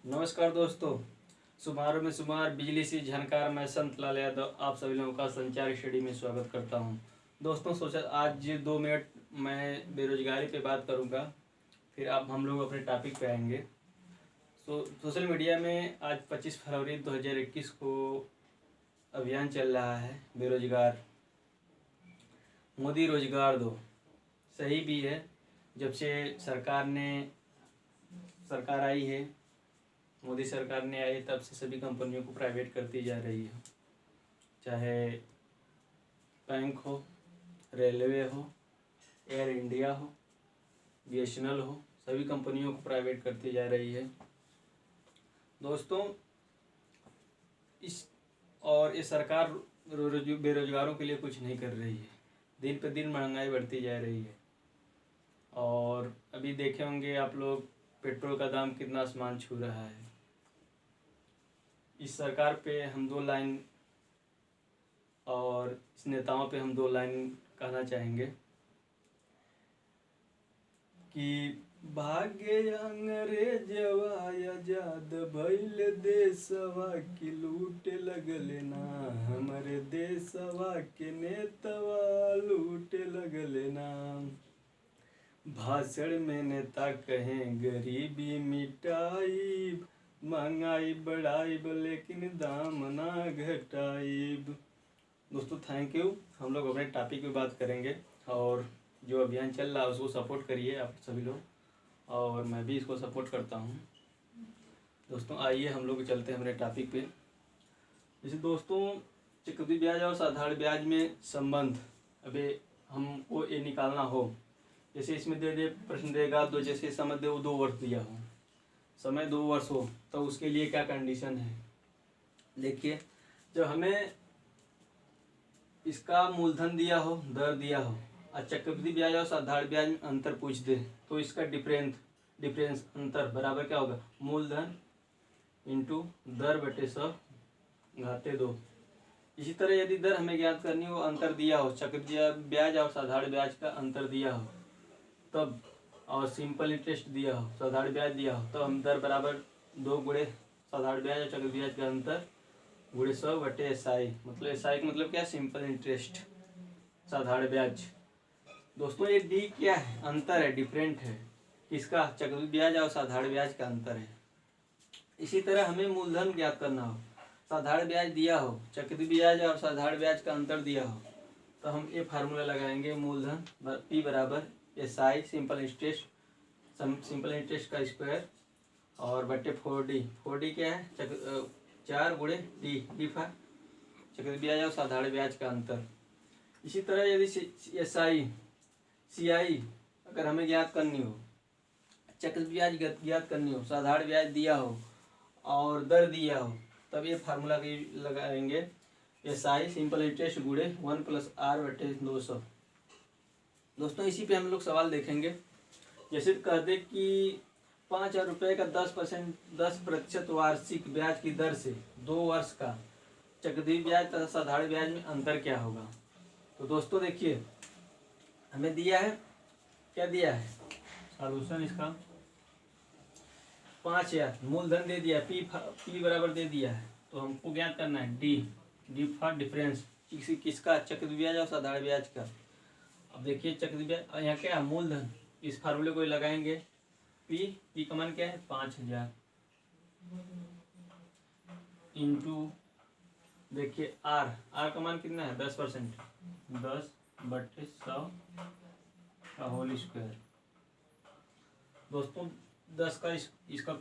नमस्कार दोस्तों। शुभारंभ में शुमार बिजली सी झनकार, मैं संत लाल यादव आप सभी लोगों का संचार स्टडी में स्वागत करता हूं। दोस्तों सोचा आज 2 मिनट मैं बेरोजगारी पे बात करूंगा, फिर आप हम लोग अपने टॉपिक पे आएंगे। सोशल मीडिया में आज 25 फरवरी 2021 को अभियान चल रहा है बेरोजगार, मोदी रोजगार दो। सही भी है, जब से सरकार आई है, मोदी सरकार ने आई तब से सभी कंपनियों को प्राइवेट करती जा रही है। चाहे बैंक हो, रेलवे हो, एयर इंडिया हो, बीएसएनएल हो, सभी कंपनियों को प्राइवेट करती जा रही है। दोस्तों ये सरकार बेरोजगारों के लिए कुछ नहीं कर रही है। दिन पे दिन महंगाई बढ़ती जा रही है। और अभी देखे होंगे आप लोग, पेट्रोल का दाम कितना आसमान छू रहा है। इस सरकार पे हम 2 लाइन और इस नेताओं पे हम 2 लाइन कहना चाहेंगे कि भाग्य अंग्रेजवा आजाद भइल देशवा की लूटे लगले ना, हमरे देशवा के नेतवा लूटे लगले ना। भाषण में नेता कहें गरीबी मिटाई, महंगाई बढ़ाई लेकिन दाम ना घटाई। दोस्तों थैंक यू। हम लोग अपने टॉपिक पे बात करेंगे और जो अभियान चल रहा है उसको सपोर्ट करिए आप सभी लोग, और मैं भी इसको सपोर्ट करता हूँ। दोस्तों आइए हम लोग चलते हैं अपने टॉपिक पे। जैसे दोस्तों, चक्रवृद्धि ब्याज और साधारण ब्याज में संबंध अभी हमको ये निकालना हो, जैसे इसमें दे प्रश्न देगा तो जैसे समय दे 2 वर्ष दिया हो, समय 2 वर्ष हो तो उसके लिए क्या कंडीशन है। देखिए, जब हमें इसका मूलधन दिया हो, दर दिया हो, और चक्रवृद्धि ब्याज और साधारण ब्याज में अंतर पूछ दे तो इसका डिफरेंस अंतर बराबर क्या होगा, मूलधन इंटू दर बटे 100 घाते 2। इसी तरह यदि दर हमें ज्ञात करनी हो, अंतर दिया हो, चक्रवृद्धि ब्याज और साधारण ब्याज का अंतर दिया हो तब, और सिंपल इंटरेस्ट दिया हो, साधारण ब्याज दिया हो, तो हम दर बराबर 2 गुणे साधारण ब्याज और चक्रवृद्धि ब्याज का अंतर गुणे 100 बटे एसआई। मतलब एसआई का मतलब क्या, सिंपल इंटरेस्ट, साधारण ब्याज। दोस्तों ये डी क्या है, अंतर है, डिफरेंट है। किसका, चक्रवृद्धि ब्याज और साधारण ब्याज का अंतर है। इसी तरह हमें मूलधन ज्ञात करना हो, साधारण ब्याज दिया हो, चक्रवृद्धि ब्याज और साधारण ब्याज का अंतर दिया हो, तो हम ये फार्मूला लगाएंगे, मूलधन पी बराबर एसआई सिंपल इंटरेस्ट का स्क्वायर और बटे 4D क्या है, 4 गुणे डी फा चक्रवृद्धि ब्याज और साधारण ब्याज का अंतर। इसी तरह यदि सीआई अगर हमें ज्ञात करनी हो, चक्रवृद्धि ब्याज ज्ञात करनी हो, साधारण ब्याज दिया हो और दर दिया हो, तब ये फार्मूला लगाएंगे, एसआई सिंपल इंटरेस्ट गुणे 1 + r बटे 200। दोस्तों इसी पे हम लोग सवाल देखेंगे। जैसे कह दे कि 5,000 रुपये का 10% वार्षिक ब्याज की दर से 2 वर्ष का चक्रवृद्धि ब्याज तथा साधारण ब्याज में अंतर क्या होगा। तो दोस्तों देखिए, हमें दिया है, क्या दिया है सॉल्यूशन इसका, 5,000 मूलधन दे दिया, पी बराबर दे दिया है, तो हमको ज्ञात करना है डी फॉर डिफरेंस, किसका, चक्रवृद्धि ब्याज और साधारण ब्याज का। अब देखिए चक्रवृद्धि ब्याज यहाँ क्या है, मूलधन, इस फार्मूले को लगाएंगे, पी का मान क्या है 5,000 इंटू देखिए आर का मान कितना है 10%, 10/100 का होल स्क्वायर। दोस्तों 10 का इसका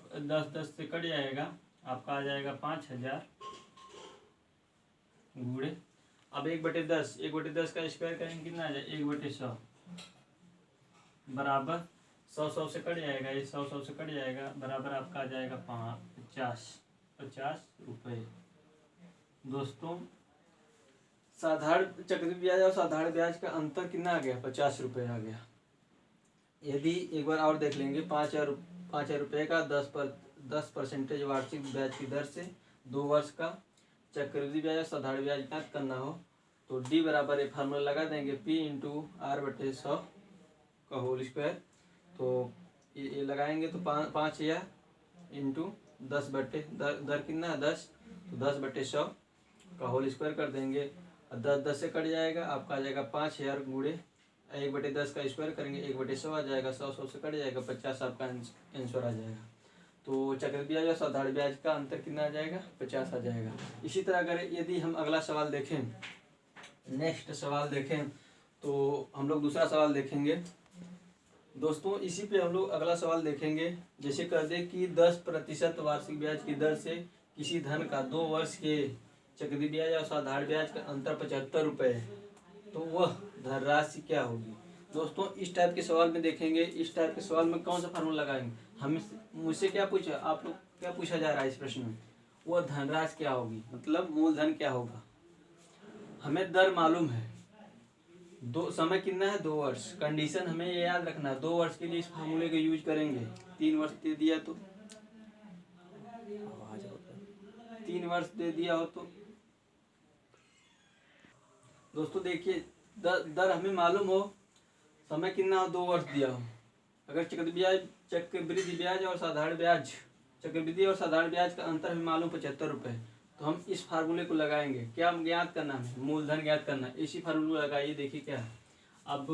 10 से कट जाएगा, आपका आ जाएगा 5,000 गुणे, अब 1/10 का स्क्वायर करेंगे कितना आ जाएगा 1/100 बराबर 100 से कट जाएगा, ये 100 से कट जाएगा, बराबर आपका आ जाएगा 50 रुपये। दोस्तों साधारण चक्रवृद्धि ब्याज और साधारण ब्याज का अंतर कितना आ गया, 50 रुपये आ गया। यदि एक बार और देख लेंगे, 5,000 रुपये का 10% वार्षिक ब्याज की दर से 2 वर्ष का चक्रवृद्धि ब्याज और साधारण ब्याज ज्ञात करना हो, तो डी बराबर एक फार्मूला लगा देंगे, पी इंटू r बटे 100 का होल स्क्वायर। तो ये लगाएंगे तो 5,000 इंटू 10 बटे दर कितना है 10, तो 10/100 का होल स्क्वायर कर देंगे। और 10 से कट जाएगा, आपका आ जाएगा 5000 गुणे 1/10 का स्क्वायर करेंगे 1/100 आ जाएगा, 100 से कट जाएगा 50 आपका आंसर आ जाएगा। तो चक्रवृद्धि ब्याज और साधारण ब्याज का अंतर कितना आ जाएगा 50 आ जाएगा। इसी तरह अगर यदि हम अगला सवाल देखें, नेक्स्ट सवाल देखें, तो हम लोग दूसरा सवाल देखेंगे दोस्तों। इसी पे हम लोग अगला सवाल देखेंगे। जैसे कर दे कि 10% वार्षिक ब्याज की दर से किसी धन का 2 वर्ष के चक्रवृद्धि ब्याज और साधारण ब्याज का अंतर 75 रुपये है, तो वह धनराशि क्या होगी। दोस्तों इस टाइप के सवाल में देखेंगे, इस टाइप के सवाल में कौन सा फार्मूला लगाएंगे। हम मुझसे क्या पूछा, आप लोग क्या पूछा जा रहा है इस प्रश्न में, वह धनराशि क्या होगी, मतलब मूलधन क्या होगा। हमें दर मालूम है, दो समय कितना है 2 वर्ष, कंडीशन हमें ये याद रखना है 2 वर्ष के लिए इस फार्मूले का यूज करेंगे। 3 वर्ष दे दिया तो 3 वर्ष दे दिया हो तो दोस्तों देखिए दर हमें मालूम हो, समय कितना हो 2 वर्ष दिया हो। अगर चक्रवृद्धि ब्याज और साधारण ब्याज, चक्रवृद्धि और साधारण ब्याज का अंतर हमें मालूम 75 रुपये, तो हम इस फार्मूले को लगाएंगे। क्या ज्ञात करना है, मूलधन ज्ञात करना है। इसी फार्मूले को लगाइए, देखिए क्या है। अब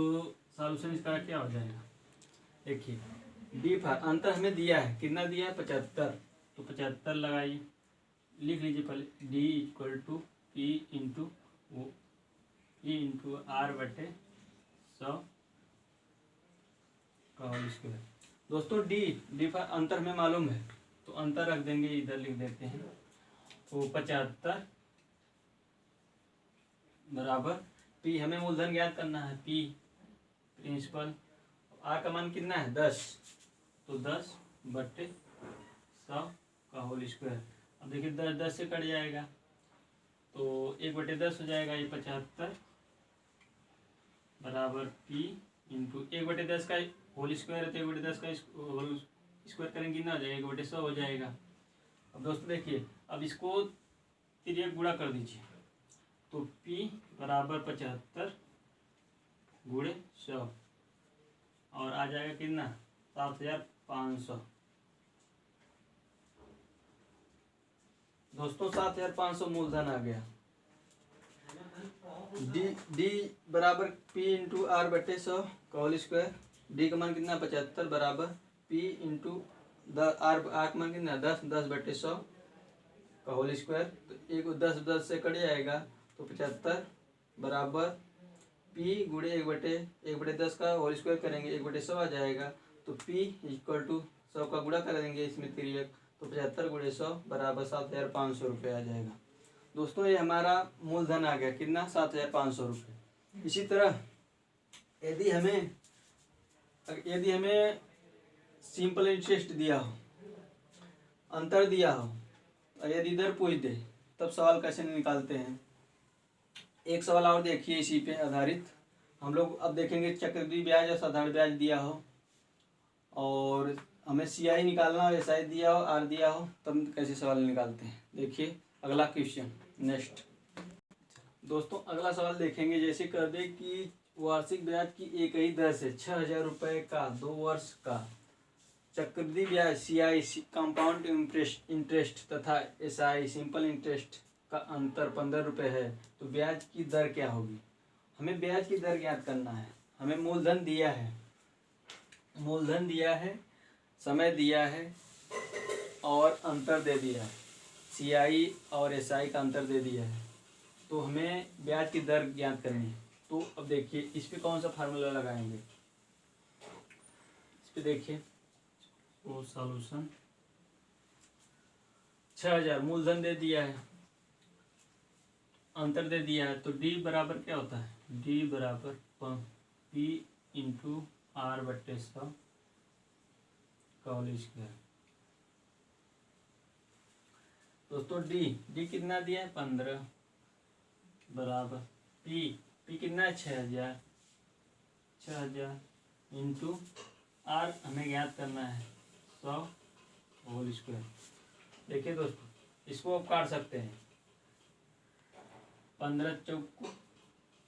सॉल्यूशन इसका क्या हो जाएगा, देखिए डी अंतर हमें दिया है, कितना दिया है 75, तो 75 लगाइए, लिख लीजिए पहले D equal to P into R/100 का होल स्क्वायर। दोस्तों डी अंतर हमें मालूम है, तो अंतर रख देंगे, इधर लिख देते हैं। तो 75 बराबर पी, हमें मूलधन ज्ञात करना है, पी प्रिंसिपल, आर का मान कितना है 10, तो 10/100 का होल स्क्वायर। अब देखिए 10 से कट जाएगा, तो 1/10 हो जाएगा, ये 75 बराबर पी इंटू 1/10 का होल स्क्वायर है, तो 1/10 का होल स्क्वायर करेंगे कितना हो जाएगा 1/100 हो जाएगा। अब दोस्तों देखिए, अब इसको तिर्यक गुणा कर दीजिए, तो P बराबर 75 गुणे 100 और आ जाएगा कितना 7500। दोस्तों 7500 मूलधन आ गया। डी बराबर P इंटू R/100 का होल स्क्वायर, डी का मान कितना 75 बराबर P इंटू आर का मान कितना 10/100 का होल स्क्वायर, तो एक 10 से कट जाएगा, तो 75 बराबर P गुणे 1/10 का होल स्क्वायर करेंगे 1/100 आ जाएगा, तो P इक्वल टू 100 का गुणा कर देंगे इसमें तिर्यक, तो 75 गुणे 100 बराबर 7500 रुपये आ जाएगा। दोस्तों ये हमारा मूलधन आ गया कितना 7500 रुपये। इसी तरह यदि हमें सिंपल इंटरेस्ट दिया हो, अंतर दिया हो, और यदि इधर पूछ दे, तब सवाल कैसे निकालते हैं। एक सवाल और देखिए इसी पे आधारित हम लोग अब देखेंगे। चक्रवृद्धि ब्याज और साधारण ब्याज दिया हो और हमें CI निकालना हो, SI दिया हो, R दिया हो, तब कैसे सवाल निकालते हैं। देखिए अगला क्वेश्चन नेक्स्ट। दोस्तों अगला सवाल देखेंगे। जैसे कर दे कि वार्षिक ब्याज की एक ही दर से 6000 रुपये का 2 वर्ष का चक्रवृद्धि ब्याज CI कंपाउंड इंटरेस्ट तथा SI सिंपल इंटरेस्ट का अंतर 15 रुपये है, तो ब्याज की दर क्या होगी। हमें ब्याज की दर ज्ञात करना है। हमें मूलधन दिया है, समय दिया है और अंतर दे दिया है, CI और SI का अंतर दे दिया है, तो हमें ब्याज की दर ज्ञात करनी है। तो अब देखिए इस पे कौन सा फार्मूला लगाएंगे। इस पे देखिए वो सॉल्यूशन 6000 मूलधन दे दिया है, अंतर दे दिया है, तो D बराबर क्या होता है, D बराबर P इंटू R/100 का होल स्क्वायर। दोस्तों D कितना दिया है 15 बराबर P कितना है 6000 इंटू R हमें ज्ञात करना है 100 होल स्क्वायर। देखिए दोस्तों इसको आप काट सकते हैं, 15 चौको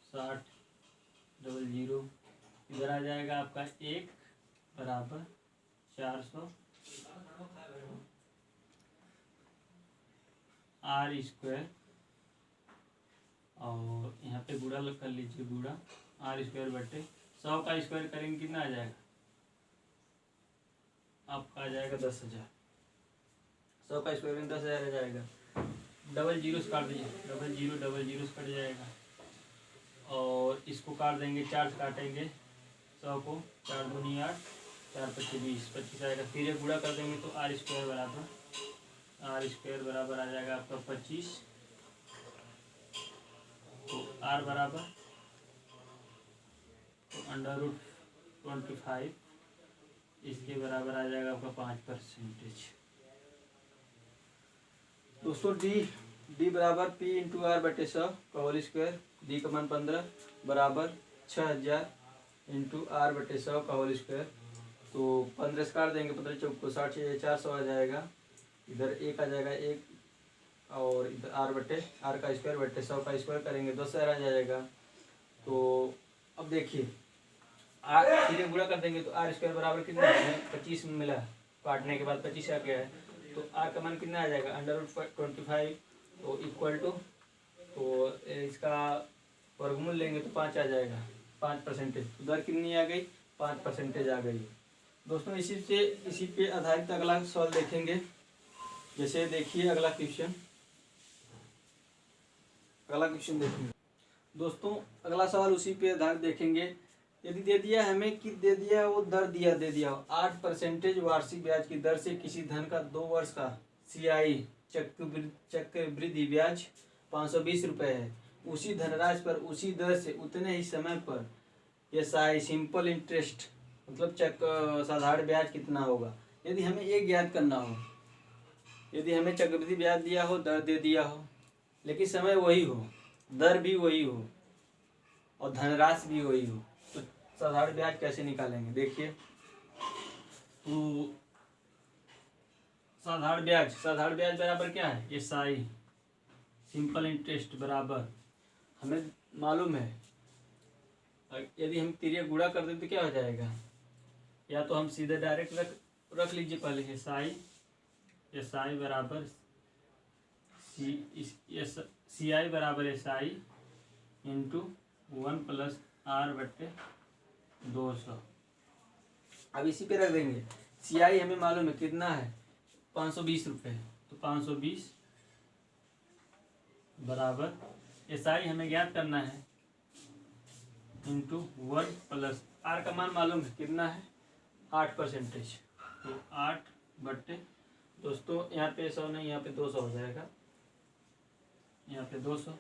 60 00, इधर आ जाएगा आपका 1 बराबर 400 आर स्क्वायर, और यहाँ पे गुणा कर लीजिए, गुणा आर स्क्वायर बटे 100 का स्क्वायर करेंगे कितना आ जाएगा, आपका आ जाएगा 10,000। 100 का स्क्वायर करेंगे 10,000 आ जाएगा। डबल जीरो से काट दीजिए, डबल जीरो से कट जाएगा, और इसको काट देंगे, 4 से काटेंगे 100 को, 4 दूनी 8, 4 पच्चीस 20, 25 आएगा। फिर एक गुणा कर देंगे तो आर स्क्वायर बराबर आ जाएगा आपका 25, तो आर बराबर तो √25, इसके बराबर आ जाएगा आपका 5%। दोस्तों डी बराबर P इंटू आर बटे 100 का होल स्क्वायर, डी का मान 15 बराबर 6000 इंटू आर बटे 100 का होल स्क्वायर। तो 15 से काट देंगे, 15 चौक को 60 से 400 आ जाएगा, इधर 1 आ जाएगा 1, और इधर आर का स्क्वायर बटे 100 का स्क्वायर करेंगे 10,000 आ जाएगा। तो अब देखिए आर सीधे गुणा कर देंगे तो आर स्क्वायर बराबर कितना है, 25 में मिला, काटने के बाद 25 आ गया है, तो आर का मान कितना आ जाएगा √25, तो इक्वल टू, तो इसका वर्गमूल लेंगे तो 5 आ जाएगा, 5%। दर कितनी आ गई, 5% आ गई। दोस्तों इसी पे आधारित अगला सवाल देखेंगे। जैसे देखिए अगला क्वेश्चन देखेंगे। दोस्तों अगला सवाल उसी पे आधारित देखेंगे। यदि दे दिया हमें कि दे दिया वो दर दे दिया 8% वार्षिक ब्याज की दर से किसी धन का 2 वर्ष का CI चक्रवृद्धि ब्याज 520 रुपये है, उसी धनराशि पर उसी दर से उतने ही समय पर SI सिंपल इंटरेस्ट मतलब साधारण ब्याज कितना होगा। यदि हमें ये ज्ञात करना हो, यदि हमें चक्रवृद्धि ब्याज दिया हो, दर दे दिया हो, लेकिन समय वही हो, दर भी वही हो और धनराशि भी वही हो, तो साधारण ब्याज कैसे निकालेंगे। देखिए तो साधारण ब्याज बराबर क्या है, SI सिंपल इंटरेस्ट बराबर हमें मालूम है, यदि हम तिरिया गुणा कर दें तो क्या हो जाएगा, या तो हम सीधे डायरेक्ट रख लीजिए पहले SI बराबर CI बराबर SI इंटू 1 + R बटे 200। अब इसी पे रख देंगे, CI हमें मालूम है कितना है 520 रुपये, तो 520 बराबर SI हमें ज्ञात करना है इंटू 1 + R का मान मालूम है कितना है 8%, तो 8 बटे, दोस्तों यहाँ पे 100 नहीं, यहाँ पे 200 हो जाएगा, यहाँ पे 200,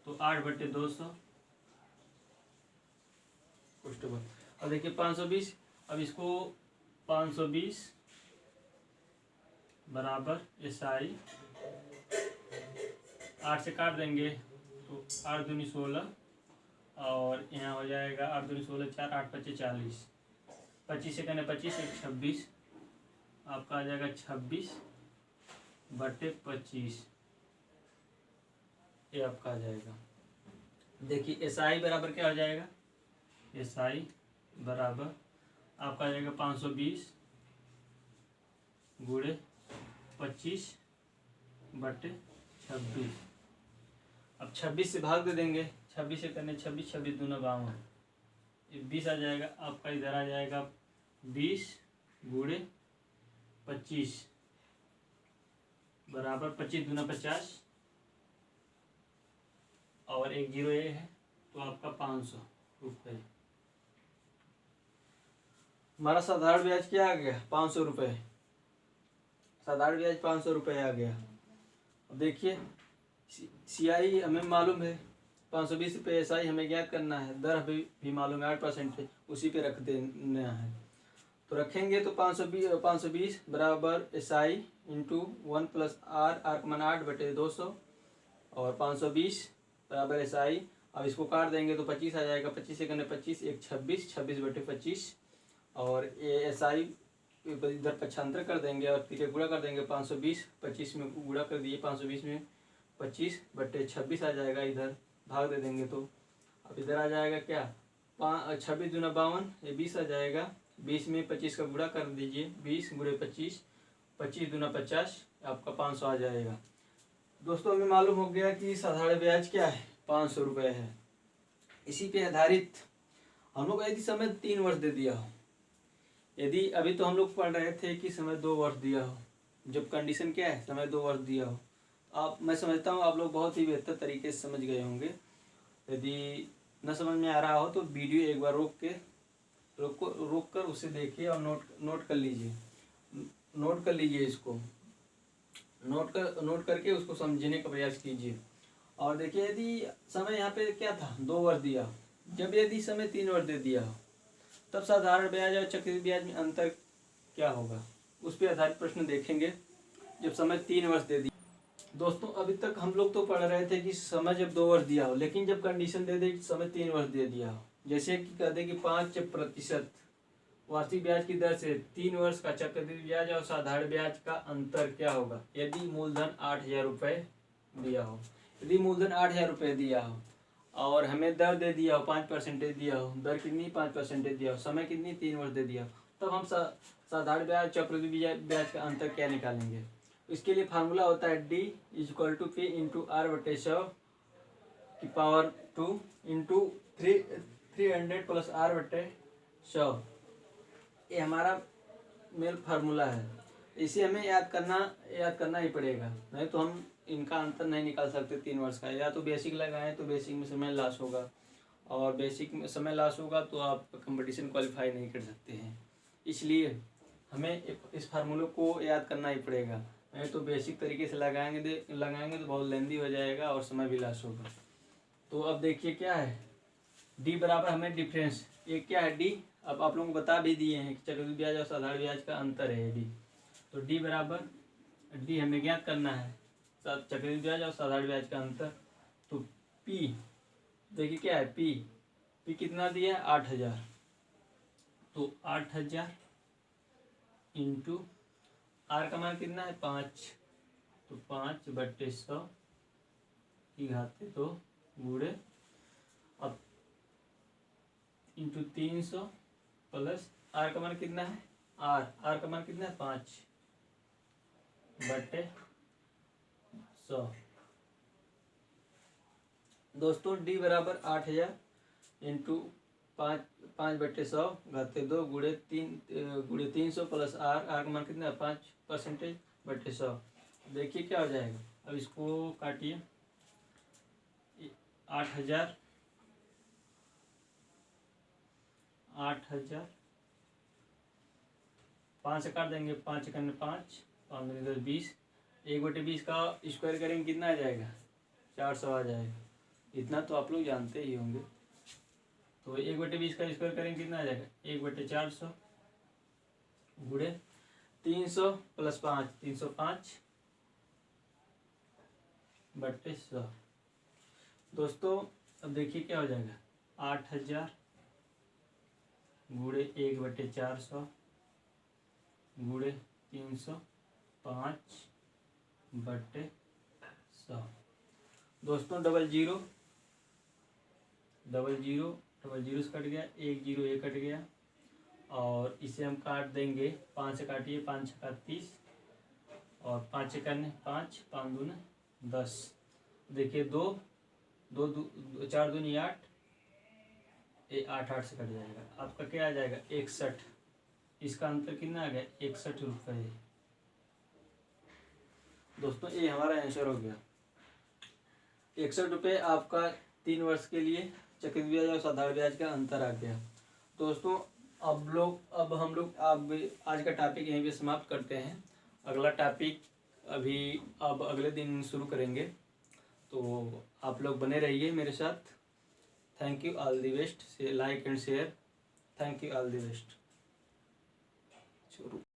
तो 8 बटे 200 कुछ। अब देखिए 520, अब इसको 520 बराबर SI 8 से काट देंगे तो 8 दूनी 16, और यहाँ हो जाएगा 8 दूनी 16, 4 8 25 40, 25 से करने 25 1 26, आपका आ जाएगा 26 बटे 25, ये आपका आ जाएगा। देखिए SI बराबर क्या हो जाएगा, SI बराबर आपका आ जाएगा 520 गुणे 25 बटे 26। अब 26 से भाग दे देंगे, 26 से करने 26 26 दूना 52, ये 20 आ जाएगा, आपका इधर आ जाएगा 20 गुणे 25 बराबर 25 दूना 50, और 1 0 ये है, तो आपका 500 रुपये। हमारा साधारण ब्याज क्या आ गया 500 रुपये, साधारण ब्याज 500 रुपये आ गया। अब देखिए CI हमें मालूम है 520 रुपये, SI हमें ज्ञात करना है, दर भी मालूम है 8%, उसी पे रख देना है। तो रखेंगे तो 520 बराबर SI इंटू 1 + R का मान 8 बटे 200, और 520 बराबर SI। अब इसको काट देंगे तो 25 आ जाएगा, 25 से करने 25 1 26, 26 बटे 25, और ये SI इधर पक्षांतर कर देंगे और फिर गुणा कर देंगे, 520 25 में गुणा कर दिए, 520 में 25 बटे 26 आ जाएगा, इधर भाग दे देंगे तो अब इधर आ जाएगा क्या 26 दूना 52, ये 20 आ जाएगा, 20 में 25 का गुणा कर दीजिए, 20 गुणे 25, 25 दूना 50, आपका 500 आ जाएगा। दोस्तों हमें मालूम हो गया कि साधारण ब्याज क्या है, 500 रुपये है। इसी पे आधारित हम लोग यदि समय 3 वर्ष दे दिया हो, यदि अभी तो हम लोग पढ़ रहे थे कि समय 2 वर्ष दिया हो, जब कंडीशन क्या है, समय 2 वर्ष दिया हो। आप, मैं समझता हूँ आप लोग बहुत ही बेहतर तरीके से समझ गए होंगे। यदि न समझ में आ रहा हो तो वीडियो एक बार रोक कर उसे देखिए और नोट कर लीजिए, नोट कर लीजिए इसको, नोट करके उसको समझने का प्रयास कीजिए। और देखिए यदि समय यहाँ पे क्या था, 2 वर्ष दिया, जब यदि समय 3 वर्ष दे दिया हो, तब साधारण ब्याज और चक्रवृद्धि ब्याज में अंतर क्या होगा, उस पर आधारित प्रश्न देखेंगे जब समय 3 वर्ष दे दिया। दोस्तों अभी तक हम लोग तो पढ़ रहे थे कि समय जब 2 वर्ष दिया हो, लेकिन जब कंडीशन दे दे कि समय 3 वर्ष दे दिया हो, जैसे कि कह दे कि 5% वार्षिक ब्याज की दर से 3 वर्ष का चक्रवृद्धि ब्याज और साधारण ब्याज का अंतर क्या होगा, यदि मूलधन 8,000 रुपये दिया हो। यदि मूलधन 8,000 रुपये दिया हो और हमें दर दे दिया हो 5% दिया हो, दर कितनी 5% दिया हो, समय कितनी 3 वर्ष दे दिया हो, तब हम साधारण ब्याज चक्रवृद्धि ब्याज का अंतर क्या निकालेंगे। इसके लिए फार्मूला होता है D = P × R/100 की पावर 2 इंटू 300 + R/100। ये हमारा मेन फार्मूला है। इसे हमें याद करना ही पड़ेगा, नहीं तो हम इनका अंतर नहीं निकाल सकते 3 वर्ष का। या तो बेसिक लगाएं तो बेसिक में समय लॉस होगा, और बेसिक में समय लॉस होगा तो आप कंपटीशन क्वालिफाई नहीं कर सकते हैं। इसलिए हमें इस फार्मूले को याद करना ही पड़ेगा, नहीं तो बेसिक तरीके से लगाएंगे तो बहुत लेंदी हो जाएगा और समय भी लॉस होगा। तो अब देखिए क्या है, D बराबर हमें डिफरेंस, ये क्या है D, अब आप लोगों को बता भी दिए हैं कि चक्रवृद्धि ब्याज और साधारण ब्याज का अंतर है D। तो D बराबर D हमें ज्ञात करना है, चक्रवृद्धि ब्याज और साधारण ब्याज का अंतर। तो P देखिए क्या है, P कितना दिया है 8,000, तो 8,000 इंटू R का मान कितना है 5, तो 5/100 की घात 2 गुणे अब इंटू 300 प्लस R का मान कितना है, R का मान कितना है 5/100। दोस्तों D बराबर 8,000 इंटू 5/100 घात 2 गुणे 300 प्लस R का मान कितना है 5%/100। देखिए क्या हो जाएगा, अब इसको काटिए, 8,000 5 से काट देंगे, 5 × 5 5 × 10 20, 1/20 का स्क्वायर करेंगे कितना आ जाएगा 400 आ जाएगा। इतना तो आप लोग जानते ही होंगे। तो 1/20 का स्क्वायर करेंगे कितना आ जाएगा 1/400 गुणे 300 + 5 305/100। दोस्तों अब देखिए क्या हो जाएगा, 8,000 गुणे 1/400 गुणे 305/100। दोस्तों डबल जीरो से कट गया, 1 0 ये कट गया, और इसे हम काट देंगे, 5 से काटिए, 5 × 30 और 5 से करने 5 5 दूने 10। देखिए 2 4 दूनी 8, ये 8 से कट जाएगा, आपका क्या आ जाएगा 61। इसका अंतर कितना आ गया 61 रुपये। दोस्तों ये हमारा आंसर हो गया, 61 रुपये आपका 3 वर्ष के लिए चक्रवृद्धि ब्याज और साधारण ब्याज का अंतर आ गया। दोस्तों अब हम लोग आज का टॉपिक यहीं पे समाप्त करते हैं। अगला टॉपिक अब अगले दिन शुरू करेंगे, तो आप लोग बने रहिए मेरे साथ। Thank you, all the best, like and share, thank you, all the best.